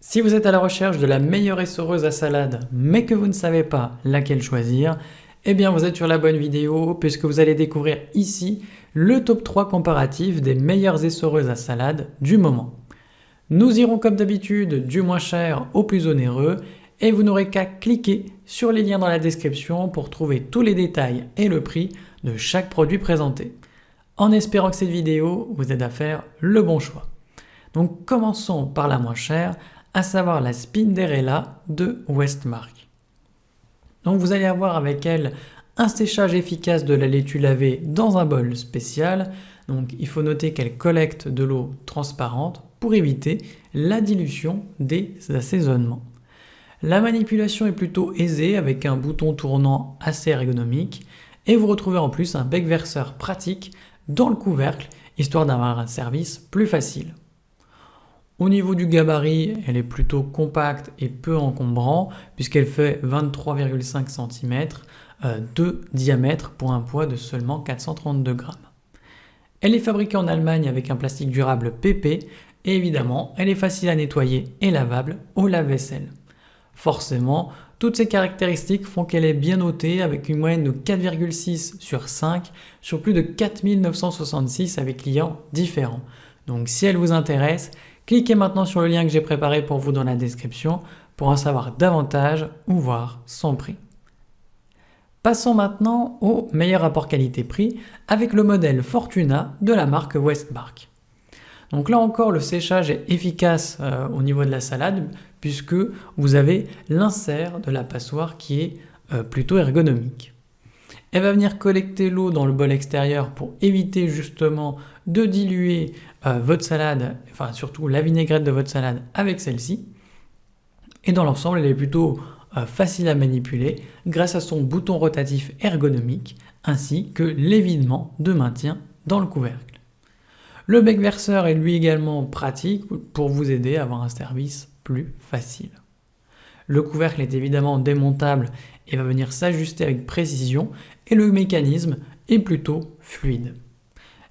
Si vous êtes à la recherche de la meilleure essoreuse à salade, mais que vous ne savez pas laquelle choisir, eh bien vous êtes sur la bonne vidéo puisque vous allez découvrir ici le top 3 comparatif des meilleures essoreuses à salade du moment. Nous irons comme d'habitude du moins cher au plus onéreux et vous n'aurez qu'à cliquer sur les liens dans la description pour trouver tous les détails et le prix de chaque produit présenté. En espérant que cette vidéo vous aide à faire le bon choix. Donc commençons par la moins chère, à savoir la Spinderella de Westmark. Donc vous allez avoir avec elle un séchage efficace de la laitue lavée dans un bol spécial. Donc il faut noter qu'elle collecte de l'eau transparente pour éviter la dilution des assaisonnements. La manipulation est plutôt aisée avec un bouton tournant assez ergonomique et vous retrouvez en plus un bec verseur pratique dans le couvercle histoire d'avoir un service plus facile. Au niveau du gabarit, elle est plutôt compacte et peu encombrant puisqu'elle fait 23,5 cm de diamètre pour un poids de seulement 432 grammes. Elle est fabriquée en Allemagne avec un plastique durable PP et évidemment, elle est facile à nettoyer et lavable au lave-vaisselle. Forcément, toutes ces caractéristiques font qu'elle est bien notée avec une moyenne de 4,6 sur 5 sur plus de 4966 avec clients différents. Donc si elle vous intéresse, cliquez maintenant sur le lien que j'ai préparé pour vous dans la description pour en savoir davantage ou voir son prix. Passons maintenant au meilleur rapport qualité-prix avec le modèle Fortuna de la marque Westmark. Donc là encore, le séchage est efficace au niveau de la salade puisque vous avez l'insert de la passoire qui est plutôt ergonomique. Elle va venir collecter l'eau dans le bol extérieur pour éviter justement de diluer votre salade, enfin surtout la vinaigrette de votre salade avec celle-ci. Et dans l'ensemble, elle est plutôt facile à manipuler grâce à son bouton rotatif ergonomique ainsi que l'évitement de maintien dans le couvercle. Le bec verseur est lui également pratique pour vous aider à avoir un service plus facile. Le couvercle est évidemment démontable et va venir s'ajuster avec précision et le mécanisme est plutôt fluide.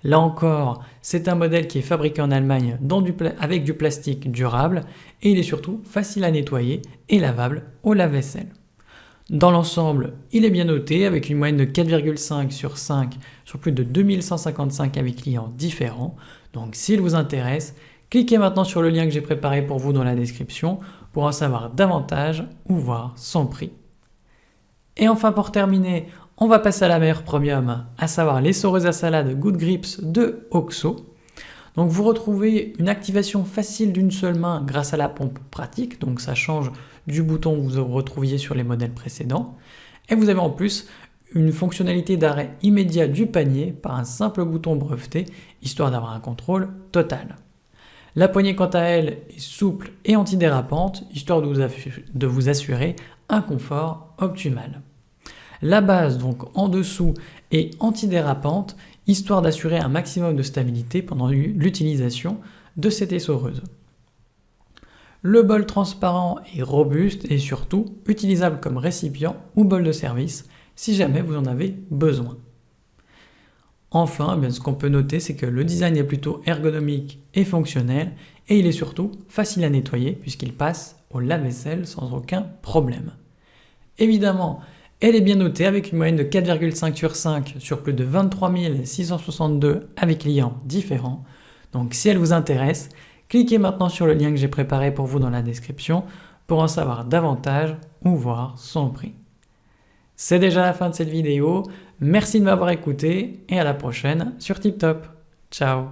Là encore, c'est un modèle qui est fabriqué en Allemagne avec du plastique durable et il est surtout facile à nettoyer et lavable au lave-vaisselle. Dans l'ensemble, il est bien noté avec une moyenne de 4,5 sur 5 sur plus de 2155 avis clients différents. Donc s'il vous intéresse, cliquez maintenant sur le lien que j'ai préparé pour vous dans la description pour en savoir davantage ou voir son prix. Et enfin pour terminer, on va passer à la meilleure premium, à savoir l'essoreuse à salade Good Grips de OXO. Donc vous retrouvez une activation facile d'une seule main grâce à la pompe pratique, donc ça change du bouton que vous retrouviez sur les modèles précédents. Et vous avez en plus une fonctionnalité d'arrêt immédiat du panier par un simple bouton breveté, histoire d'avoir un contrôle total. La poignée quant à elle est souple et antidérapante, histoire de vous assurer un confort optimal. La base donc en dessous est antidérapante, histoire d'assurer un maximum de stabilité pendant l'utilisation de cette essoreuse. Le bol transparent est robuste et surtout utilisable comme récipient ou bol de service si jamais vous en avez besoin. Enfin, ce qu'on peut noter, c'est que le design est plutôt ergonomique et fonctionnel et il est surtout facile à nettoyer puisqu'il passe au lave-vaisselle sans aucun problème. Évidemment, elle est bien notée avec une moyenne de 4,5 sur 5 sur plus de 23 662 avis clients différents. Donc si elle vous intéresse, cliquez maintenant sur le lien que j'ai préparé pour vous dans la description pour en savoir davantage ou voir son prix. C'est déjà la fin de cette vidéo, merci de m'avoir écouté et à la prochaine sur TipTop. Ciao.